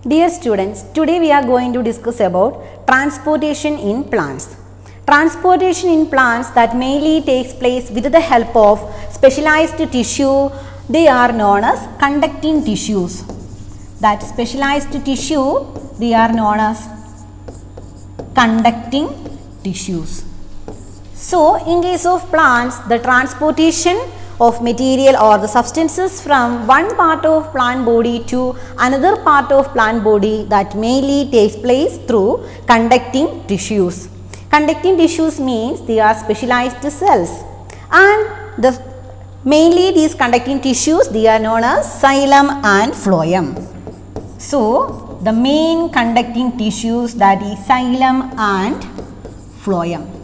Dear students, today we are going to discuss about transportation in plants. Transportation in plants that mainly takes place with the help of specialized tissue, they are known as conducting tissues. That specialized tissue, they are known as conducting tissues. So, in case of plants, the transportation of material or the substances from one part of plant body to another part of plant body that mainly takes place through conducting tissues. Conducting tissues means they are specialized cells, and mainly these conducting tissues they are known as xylem and phloem. So, the main conducting tissues that is xylem and phloem.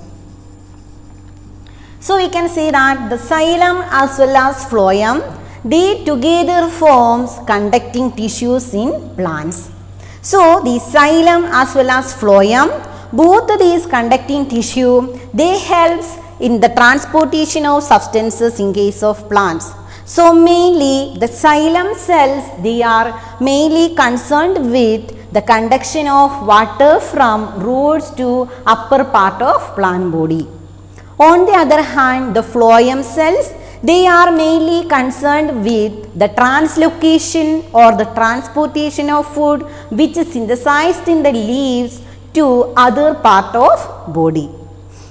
So, we can say that the xylem as well as phloem, they together forms conducting tissues in plants. So, the xylem as well as phloem, both these conducting tissue, they helps in the transportation of substances in case of plants. So, mainly the xylem cells, they are mainly concerned with the conduction of water from roots to upper part of plant body. On the other hand, the phloem cells, they are mainly concerned with the translocation or the transportation of food which is synthesized in the leaves to other part of body.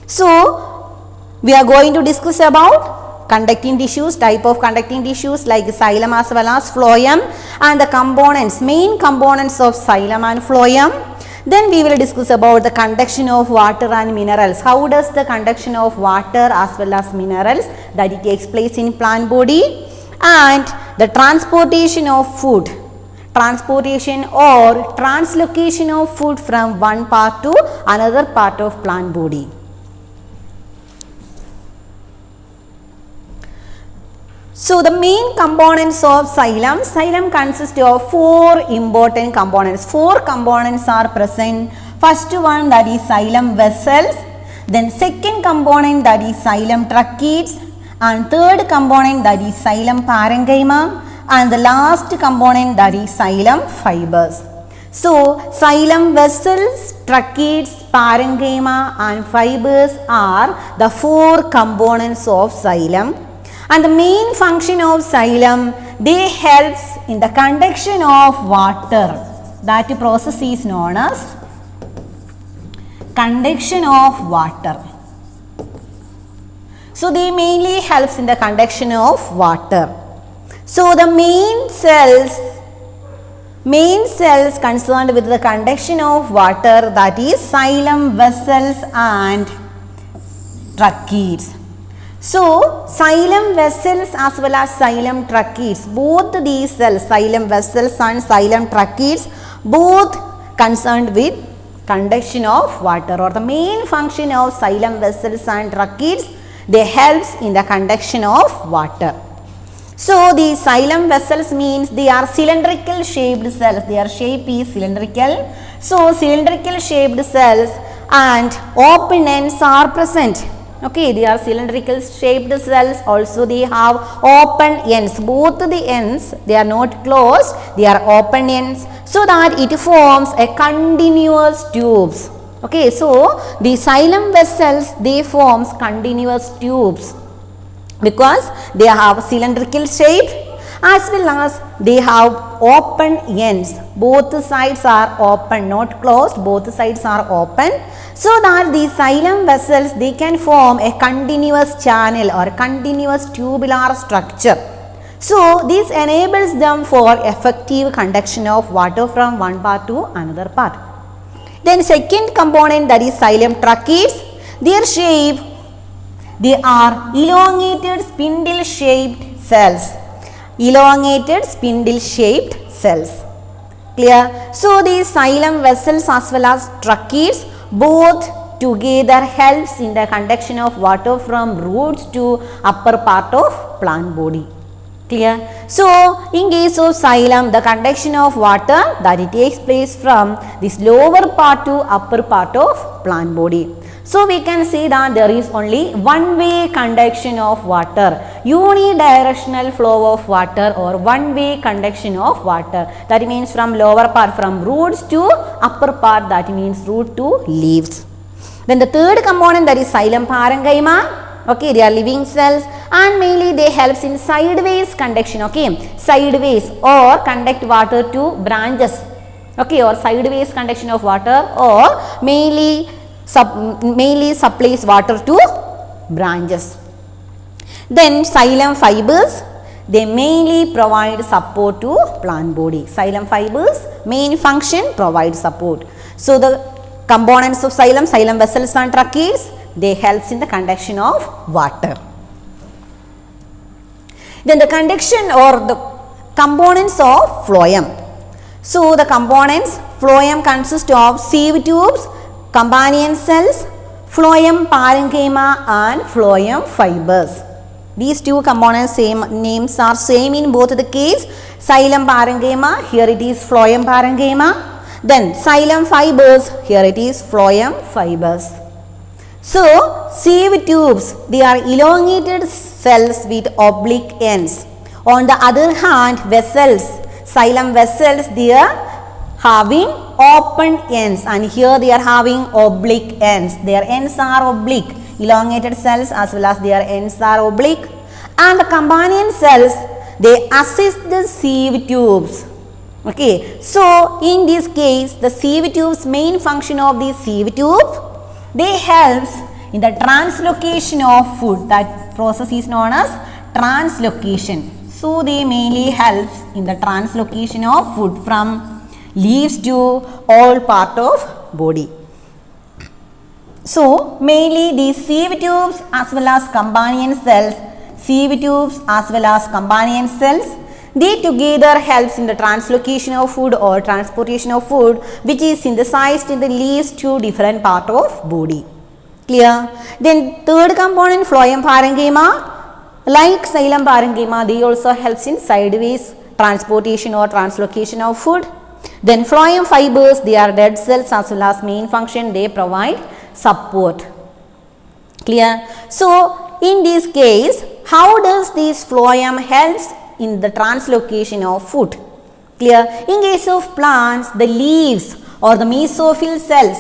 So, we are going to discuss about conducting tissues, type of conducting tissues like xylem as well as phloem, and the components, main components of xylem and phloem. Then we will discuss about the conduction of water and minerals. How does the conduction of water as well as minerals that it takes place in plant body, and the transportation of food, transportation or translocation of food from one part to another part of plant body. So, the main components of xylem consists of four important components. Four components are present. First one that is xylem vessels, then second component that is xylem tracheids, and third component that is xylem parenchyma, and the last component that is xylem fibers. So, xylem vessels, tracheids, parenchyma and fibers are the four components of xylem. And the main function of xylem, they helps in the conduction of water. That process is known as conduction of water. So, they mainly helps in the conduction of water. So, the main cells concerned with the conduction of water, that is xylem vessels and tracheids. So, xylem vessels as well as xylem tracheids, both these cells, xylem vessels and xylem tracheids, both concerned with conduction of water, or the main function of xylem vessels and tracheids, they helps in the conduction of water. So, the xylem vessels means they are cylindrical shaped cells, their shape is cylindrical. So, cylindrical shaped cells and open ends are present. Okay, they are cylindrical shaped cells, also they have open ends, both the ends they are not closed, they are open ends, so that it forms a continuous tubes. Okay, so the xylem vessels, they forms continuous tubes because they have cylindrical shape as well as they have open ends, both sides are open, not closed, both sides are open. So that the xylem vessels, they can form a continuous channel or continuous tubular structure. So, this enables them for effective conduction of water from one part to another part. Then second component, that is xylem tracheids, their shape, they are elongated spindle shaped cells. Elongated spindle shaped cells. Clear? So, these xylem vessels as well as tracheids, both together helps in the conduction of water from roots to upper part of plant body. Clear? So, in case of xylem, the conduction of water that it takes place from this lower part to upper part of plant body. So we can see that there is only one-way conduction of water, unidirectional flow of water or one-way conduction of water. That means from lower part, from roots to upper part, that means root to leaves. Then the third component, that is xylem parenchyma. Okay, they are living cells and mainly they helps in sideways conduction. Okay, sideways or conduct water to branches. Okay, or sideways conduction of water, or mainly supplies water to branches. Then xylem fibers, they mainly provide support to plant body. Xylem fibers main function provide support. So the components of xylem vessels and tracheids, they helps in the conduction of water. Then the conduction or the components of phloem. So the components, phloem consists of sieve tubes, companion cells, phloem parenchyma and phloem fibers. These two components names are same in both the case. Xylem parenchyma, here it is phloem parenchyma. Then xylem fibers, here it is phloem fibers. So sieve tubes, they are elongated cells with oblique ends. On the other hand, vessels, xylem vessels, they are having open ends, and here they are having oblique ends. Their ends are oblique. Elongated cells as well as their ends are oblique. And the companion cells, they assist the sieve tubes. Okay, so in this case, the sieve tubes, main function of the sieve tube, they helps in the translocation of food. That process is known as translocation. So they mainly helps in the translocation of food from leaves to all part of body. So mainly these sieve tubes as well as companion cells, they together helps in the translocation of food or transportation of food, which is synthesized in the leaves to different part of body. Clear? Then third component, phloem parenchyma, like xylem parenchyma, they also helps in sideways transportation or translocation of food. Then phloem fibers, they are dead cells as well as main function, they provide support. Clear? So in this case, how does this phloem helps in the translocation of food? Clear? In case of plants, the leaves or the mesophyll cells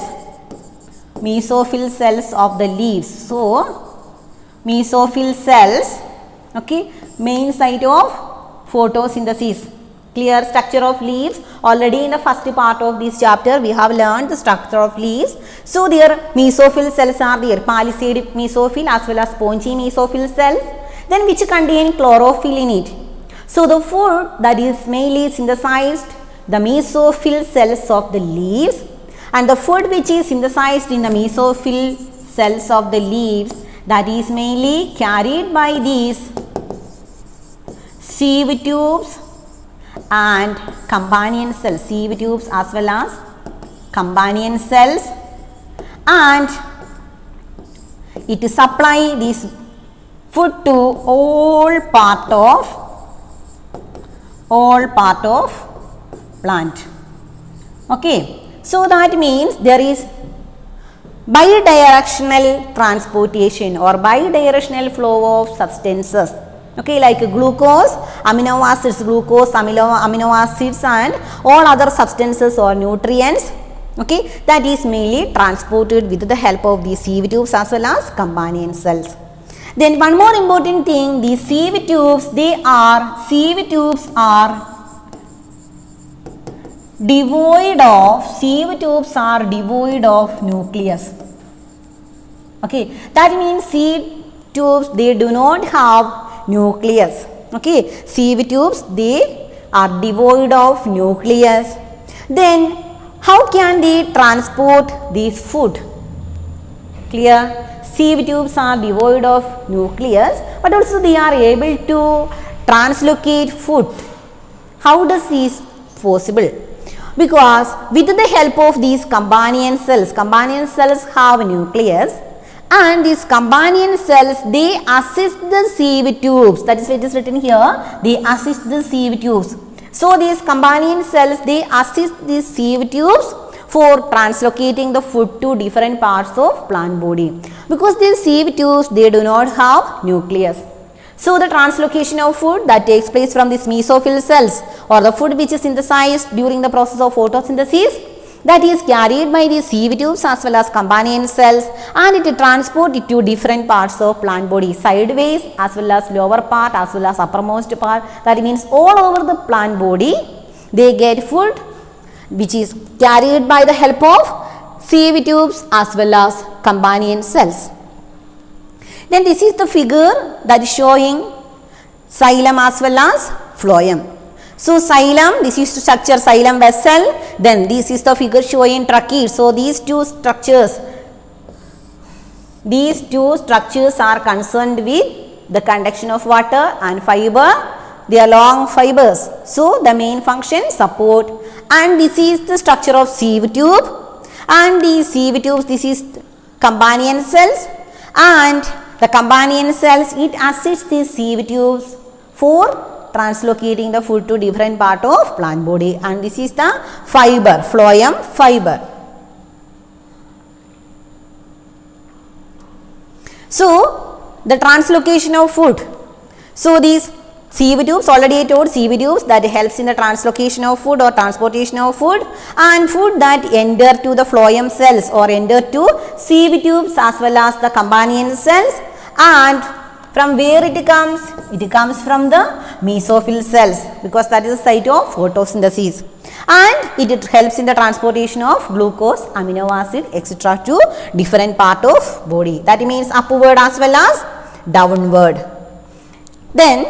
of the leaves. So mesophyll cells, okay, main site of photosynthesis. Clear? Structure of leaves, already in the first part of this chapter we have learned the structure of leaves. So their mesophyll cells are there, palisade mesophyll as well as spongy mesophyll cells, then which contain chlorophyll in it. So the food that is mainly synthesized, the mesophyll cells of the leaves, and the food which is synthesized in the mesophyll cells of the leaves, that is mainly carried by these sieve tubes and companion cells, sieve tubes as well as companion cells, and it supply this food to all part of plant. Okay, so that means there is bidirectional transportation or bidirectional flow of substances. Okay, like glucose, amino acids, amino acids and all other substances or nutrients. Okay, that is mainly transported with the help of these sieve tubes as well as companion cells. Then one more important thing, these sieve tubes are devoid of nucleus. Okay, that means sieve tubes, they do not have nucleus. Okay, sieve tubes, they are devoid of nucleus. Then how can they transport this food? Clear? Sieve tubes are devoid of nucleus, but also they are able to translocate food. How does this possible? Because with the help of these companion cells have nucleus, and these companion cells, they assist the sieve tubes. That is what is written here, they assist the sieve tubes. So these companion cells, they assist these sieve tubes for translocating the food to different parts of plant body, because these sieve tubes, they do not have nucleus. So the translocation of food that takes place from these mesophyll cells, or the food which is synthesized during the process of photosynthesis, that is carried by the sieve tubes as well as companion cells, and it transport it to different parts of plant body, sideways as well as lower part as well as uppermost part. That means all over the plant body they get food which is carried by the help of sieve tubes as well as companion cells. Then this is the figure that is showing xylem as well as phloem. So xylem, this is the structure xylem vessel, then this is the figure showing tracheids. So these two structures are concerned with the conduction of water and fiber. They are long fibers. So the main function support, and this is the structure of sieve tube, and these sieve tubes, this is companion cells, and the companion cells, it assists these sieve tubes for translocating the food to different part of plant body, and this is the fiber, phloem fiber. So the translocation of food. So these sieve tubes, already I told sieve tubes that helps in the translocation of food or transportation of food, and food that enter to the phloem cells or enter to sieve tubes as well as the companion cells, and from where it comes? It comes from the mesophyll cells, because that is the site of photosynthesis, and it helps in the transportation of glucose, amino acid, etc. to different part of body. That means upward as well as downward. Then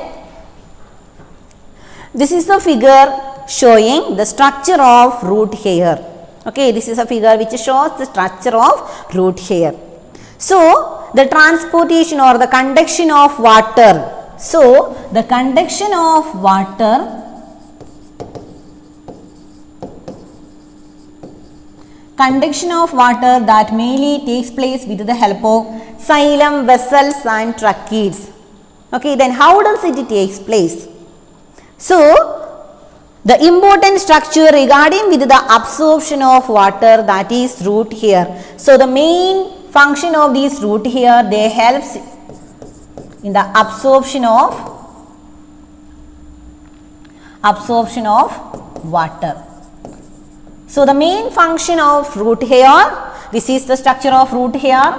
this is the figure showing the structure of root hair. Okay, this is a figure which shows the structure of root hair. So the transportation or the conduction of water. So the conduction of water that mainly takes place with the help of xylem vessels and tracheids. Okay, then how does it take place? So the important structure regarding with the absorption of water, that is root hair. So the main function of these root hair, they helps in the absorption of water. So the main function of root hair, this is the structure of root hair,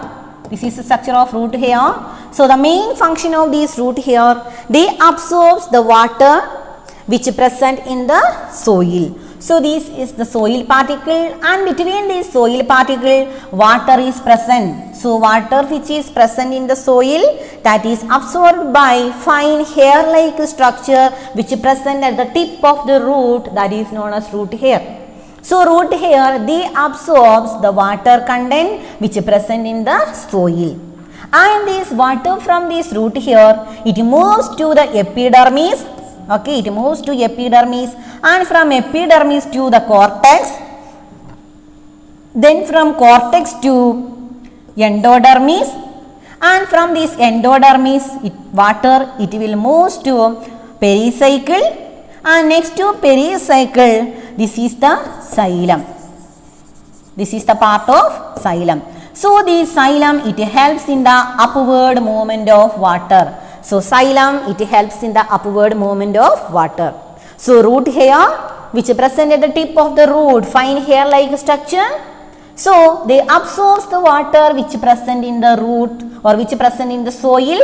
this is the structure of root hair. So the main function of these root hair, they absorbs the water which present in the soil. So this is the soil particle, and between this soil particle water is present. So water which is present in the soil, that is absorbed by fine hair like structure which is present at the tip of the root, that is known as root hair. So root hair, they absorbs the water content which is present in the soil, and this water from this root hair, it moves to the epidermis. Okay, it moves to epidermis, and from epidermis to the cortex, then from cortex to endodermis, and from this endodermis water it will move to pericycle, and next to pericycle this is the xylem. This is the part of xylem. So the xylem, it helps in the upward movement of water. So xylem, it helps in the upward movement of water. So root hair which present at the tip of the root, fine hair like structure. So they absorb the water which present in the root or which present in the soil,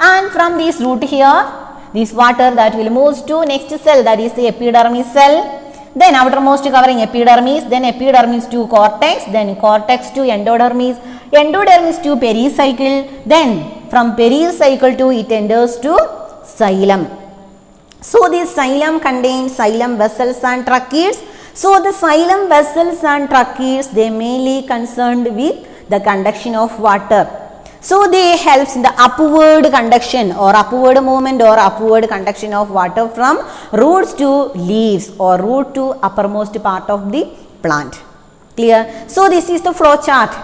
and from this root hair, this water that will move to next cell, that is the epidermis cell, then outermost covering epidermis, then epidermis to cortex, then cortex to endodermis, endodermis to pericycle, then from pericycle to it enters to xylem. So this xylem contains xylem vessels and tracheids. So the xylem vessels and tracheids, they mainly concerned with the conduction of water. So they helps in the upward conduction or upward movement or upward conduction of water from roots to leaves or root to uppermost part of the plant. Clear? So this is the flow chart.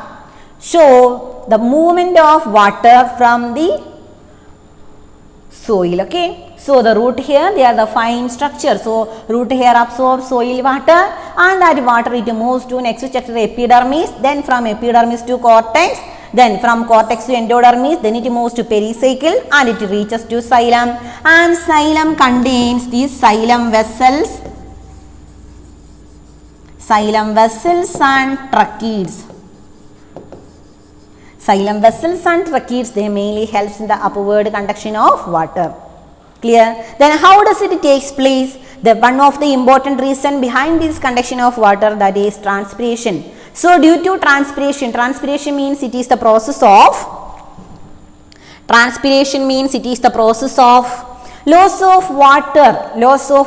Show the movement of water from the soil. Okay, so the root hair, they are the fine structure. So root hair absorbs soil water, and that water it moves to next structure epidermis, then from epidermis to cortex, then from cortex to endodermis, then it moves to pericycle and it reaches to xylem, and xylem contains these xylem vessels and tracheids. Xylem vessels and tracheids, they mainly helps in the upward conduction of water. Clear? Then how does it takes place? The one of the important reason behind this conduction of water, that is transpiration. So due to transpiration means it is the process of loss of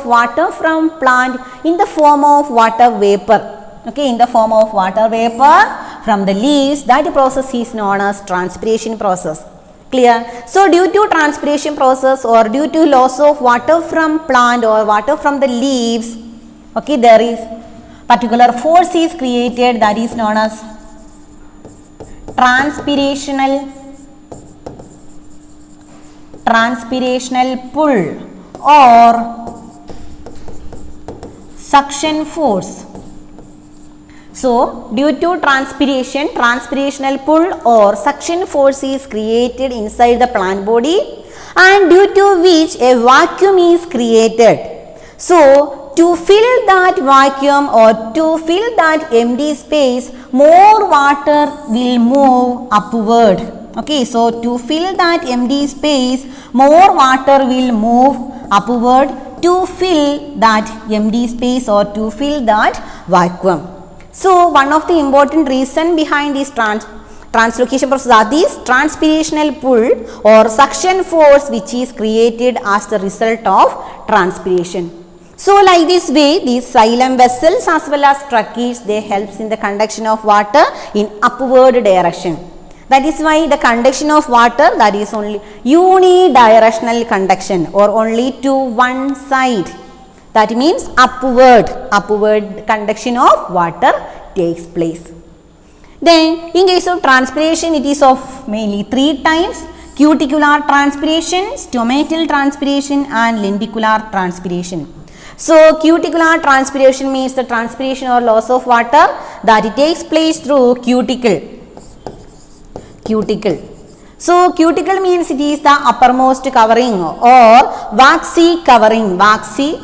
water from plant in the form of water vapor. Okay, in the form of water vapor from the leaves. That process is known as transpiration process. Clear? So due to transpiration process or due to loss of water from plant or water from the leaves, okay, there is particular force is created, that is known as transpirational pull or suction force. So due to transpirational pull or suction force is created inside the plant body, and due to which a vacuum is created. So to fill that vacuum or to fill that empty space, more water will move upward. Okay, so to fill that empty space, more water will move upward to fill that empty space or to fill that vacuum. So one of the important reason behind this translocation process, that is transpirational pull or suction force, which is created as the result of transpiration. So like this way, these xylem vessels as well as tracheids, they helps in the conduction of water in upward direction. That is why the conduction of water, that is only unidirectional conduction or only to one side. That means upward conduction of water takes place. Then in case of transpiration, it is of mainly three types: cuticular transpiration, stomatal transpiration and lenticular transpiration. So cuticular transpiration means the transpiration or loss of water that it takes place through cuticle. So cuticle means it is the uppermost covering or waxy covering, waxy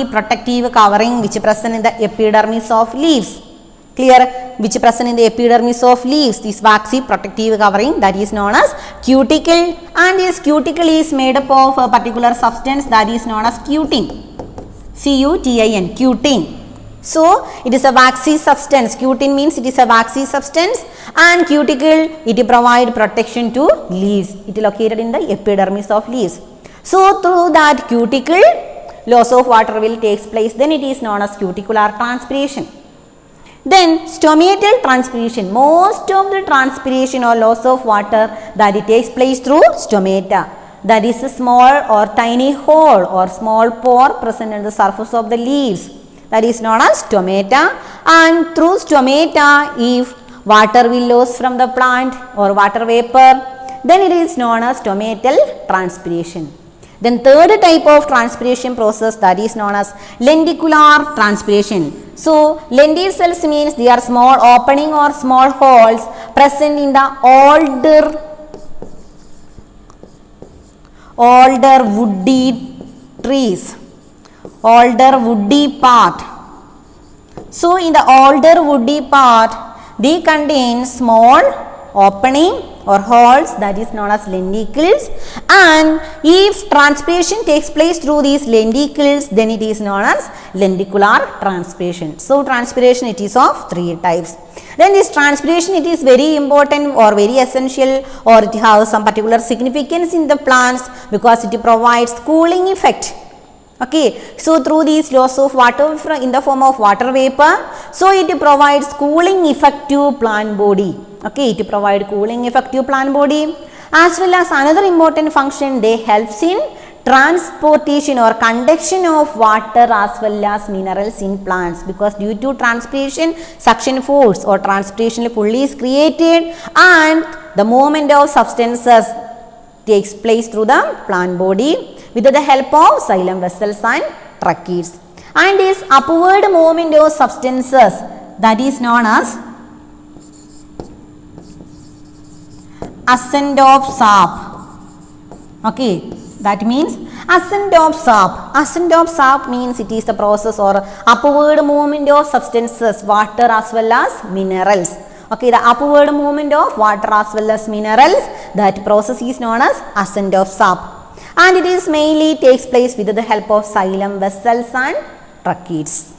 protective covering which present in the epidermis of leaves. Clear? Which present in the epidermis of leaves, this waxy protective covering, that is known as cuticle, and this cuticle is made up of a particular substance that is known as cutin. C-U-T-I-N, cutin. So it is a waxy substance. Cutin means it is a waxy substance, and cuticle, it provide protection to leaves. It is located in the epidermis of leaves. So through that cuticle, loss of water will take place, then it is known as cuticular transpiration. Then stomatal transpiration, most of the transpiration or loss of water that it takes place through stomata. That is a small or tiny hole or small pore present on the surface of the leaves, that is known as stomata, and through stomata if water will lose from the plant or water vapor, then it is known as stomatal transpiration. Then third type of transpiration process, that is known as lenticular transpiration. So lenticels means they are small opening or small holes present in the older woody trees, older woody part. So in the older woody part, they contain small opening or holes, that is known as lenticels, and if transpiration takes place through these lenticels, then it is known as lenticular transpiration. So transpiration, it is of three types. Then this transpiration, it is very important or very essential, or it has some particular significance in the plants because it provides cooling effect. Okay, so through these loss of water in the form of water vapor, so it provides cooling effect to plant body. Okay, it provides cooling effect to plant body, as well as another important function, they helps in transportation or conduction of water as well as minerals in plants, because due to transpiration, suction force or transpirational pull is created, and the movement of substances takes place through the plant body with the help of xylem vessels and tracheids. And is upward movement of substances that is known as ascent of sap. Okay, that means ascent of sap. Ascent of sap means it is the process or upward movement of substances, water as well as minerals. Okay, the upward movement of water as well as minerals, that process is known as ascent of sap. And it is mainly takes place with the help of xylem vessels and tracheids.